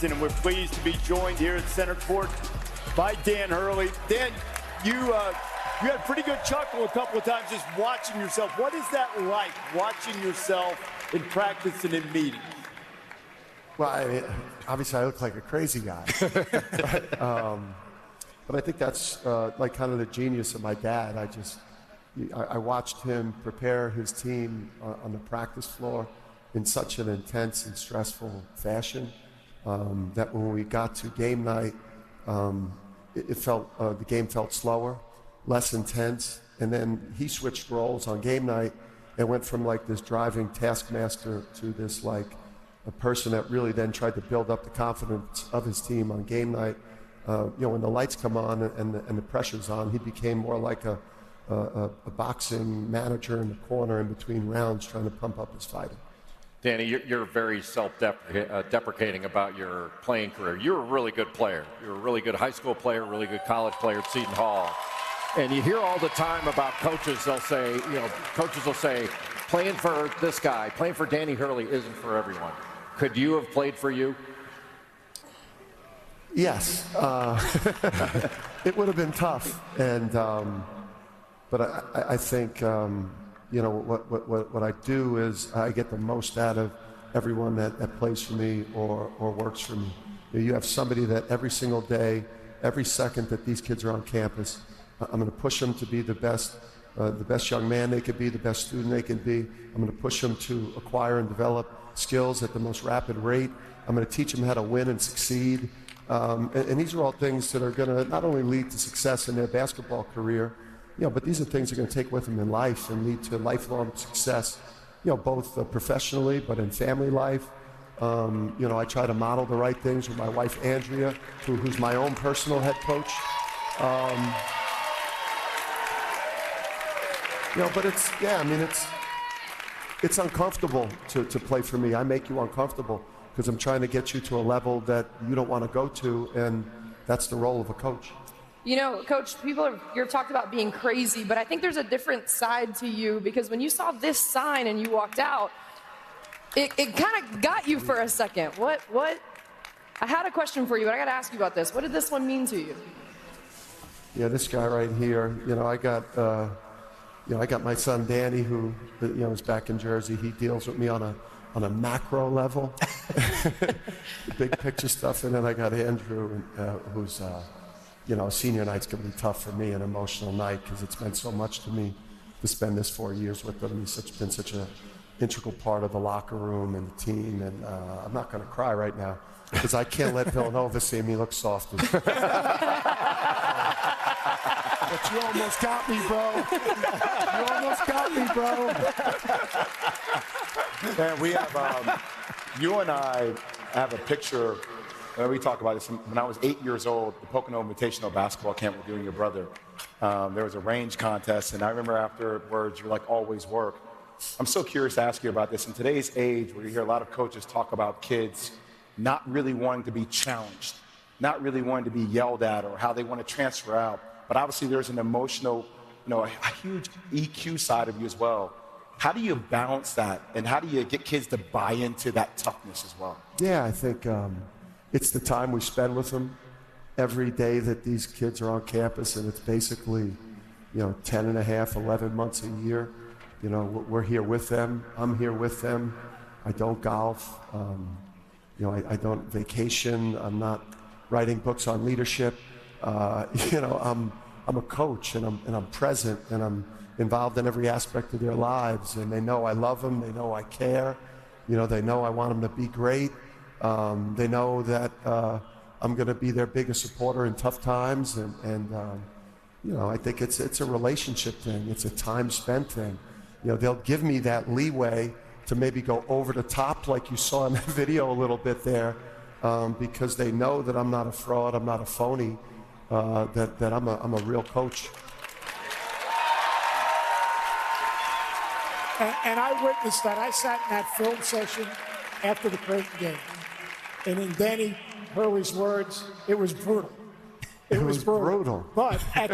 And we're pleased to be joined here at center court by Dan Hurley. Dan, you had a pretty good chuckle a couple of times just watching yourself. What is that like, watching yourself in practice and in meetings? Well, I mean, obviously I look like a crazy guy. But I think that's like kind of the genius of my dad. I watched him prepare his team on the practice floor in such an intense and stressful fashion. That when we got to game night, it felt the game felt slower, less intense, and then he switched roles on game night and went from like this driving taskmaster to this like a person that really then tried to build up the confidence of his team on game night. When the lights come on and the pressure's on, he became more like a boxing manager in the corner in between rounds, trying to pump up his fighting. Danny, you're very self-deprecating about your playing career. You're a really good player. You're a really good high school player, really good college player at Seton Hall. And you hear all the time about coaches, coaches will say, playing for this guy, playing for Danny Hurley isn't for everyone. Could you have played for you? Yes. It would have been tough. And, but I think, what I do is I get the most out of everyone that plays for me or works for me. You have somebody that every single day, every second that these kids are on campus, I'm going to push them to be the best young man they could be, the best student they can be. I'm going to push them to acquire and develop skills at the most rapid rate. I'm going to teach them how to win and succeed. And these are all things that are going to not only lead to success in their basketball career, but these are things they're going to take with them in life and lead to lifelong success, both professionally but in family life. I try to model the right things with my wife, Andrea, who's my own personal head coach. But it's uncomfortable to play for me. I make you uncomfortable because I'm trying to get you to a level that you don't want to go to, and that's the role of a coach. Coach, you're talked about being crazy, but I think there's a different side to you because when you saw this sign and you walked out, it kind of got you for a second. What? I had a question for you, but I got to ask you about this. What did this one mean to you? Yeah, this guy right here. I got my son Danny, who is back in Jersey. He deals with me on a macro level, big picture stuff, and then I got Andrew, who's. Senior night's going to be tough for me, an emotional night, because it's meant so much to me to spend this 4 years with them. He's been such an integral part of the locker room and the team, and I'm not going to cry right now, because I can't let Villanova see me look soft. But you almost got me, bro. You almost got me, bro. Man, we have, you and I have a picture. We talk about this. When I was 8 years old, the Pocono Invitational basketball camp with you and your brother, there was a range contest, and I remember afterwards, you're like, always work. I'm so curious to ask you about this. In today's age, where you hear a lot of coaches talk about kids not really wanting to be challenged, not really wanting to be yelled at, or how they want to transfer out, but obviously there's an emotional, a huge EQ side of you as well. How do you balance that, and how do you get kids to buy into that toughness as well? Yeah, I think it's the time we spend with them every day that these kids are on campus, and it's basically, 10 and a half, 11 months a year. We're here with them. I'm here with them. I don't golf. I don't vacation. I'm not writing books on leadership. I'm a coach, and I'm present, and I'm involved in every aspect of their lives, and they know I love them. They know I care. They know I want them to be great. They know that I'm going to be their biggest supporter in tough times, and I think it's a relationship thing. It's a time spent thing. They'll give me that leeway to maybe go over the top, like you saw in the video a little bit there, because they know that I'm not a fraud, I'm not a phony, that I'm a real coach. And I witnessed that. I sat in that film session after the Creighton game. And in Danny Hurley's words, it was brutal. It was brutal. But at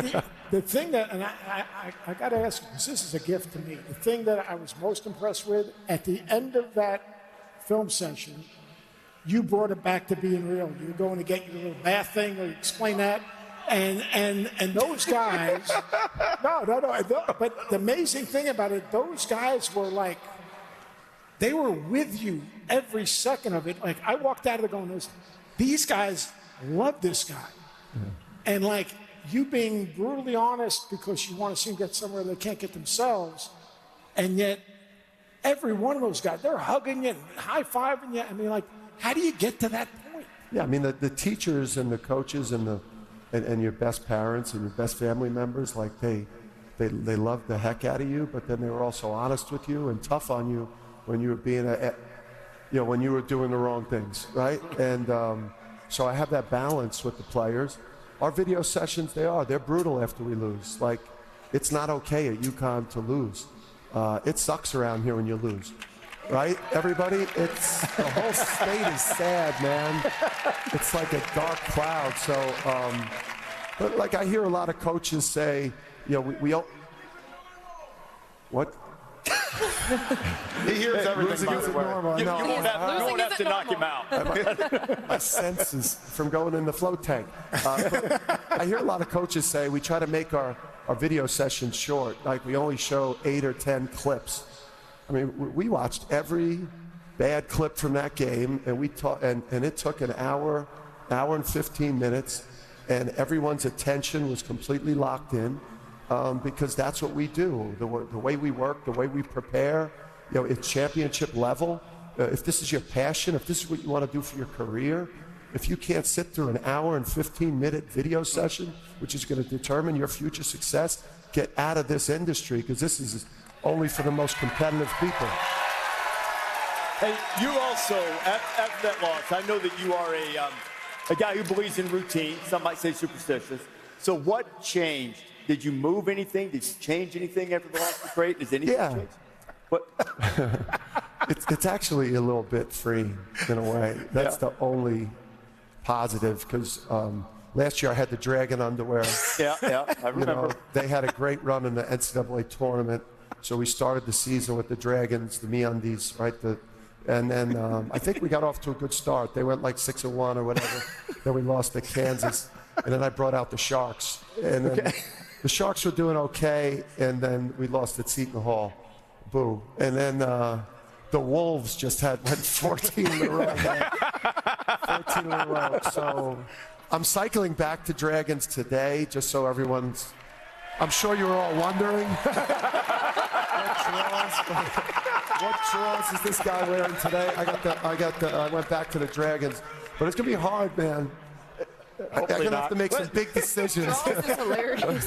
the thing that, and I got to ask you, because this is a gift to me, the thing that I was most impressed with, at the end of that film session, you brought it back to being real. You were going to get your little bath thing, or explain that. And those guys, no. But the amazing thing about it, those guys were like, they were with you every second of it. Like, I walked out of there going, these guys love this guy. Mm-hmm. And like, you being brutally honest because you want to see them get somewhere they can't get themselves. And yet, every one of those guys, they're hugging you and high-fiving you. I mean, like, how do you get to that point? Yeah, I mean, the teachers and the coaches and your best parents and your best family members, like, they loved the heck out of you, but then they were also honest with you and tough on you when you were being when you were doing the wrong things, right? And so I have that balance with the players. Our video sessions, they're brutal after we lose. Like, it's not okay at UConn to lose. It sucks around here when you lose, right? Everybody, the whole state is sad, man. It's like a dark cloud. So, but like, I hear a lot of coaches say, we don't. What? He hears everything. Losing isn't normal. You won't have to knock him out. My senses from going in the float tank. But I hear a lot of coaches say we try to make our video sessions short. Like, we only show 8 or 10 clips. I mean, we watched every bad clip from that game, and and it took an hour and 15 minutes, and everyone's attention was completely locked in. Because that's what we do. The way we work, the way we prepare, it's championship level. If this is your passion, if this is what you want to do for your career, if you can't sit through an hour and 15-minute video session, which is going to determine your future success, get out of this industry, because this is only for the most competitive people. Hey, you also, after that loss, I know that you are a guy who believes in routine. Some might say superstitious. So what changed? Did you move anything? Did you change anything after the loss was great? Is anything change? What? It's actually a little bit freeing in a way. That's the only positive, because last year I had the Dragon underwear. Yeah, I remember. They had a great run in the NCAA tournament, so we started the season with the Dragons, the MeUndies, right? And then I think we got off to a good start. They went like 6-1 or whatever. Then we lost to Kansas, and then I brought out the Sharks, and then the Sharks were doing okay, and then we lost at Seton Hall. Boo. And then the Wolves just went 14 in a row. 14 in a row. So I'm cycling back to Dragons today, just so everyone's. I'm sure you're all wondering. What drawers is this guy wearing today? I went back to the Dragons, but it's gonna be hard, man. I'm gonna have to make some big decisions. This is hilarious.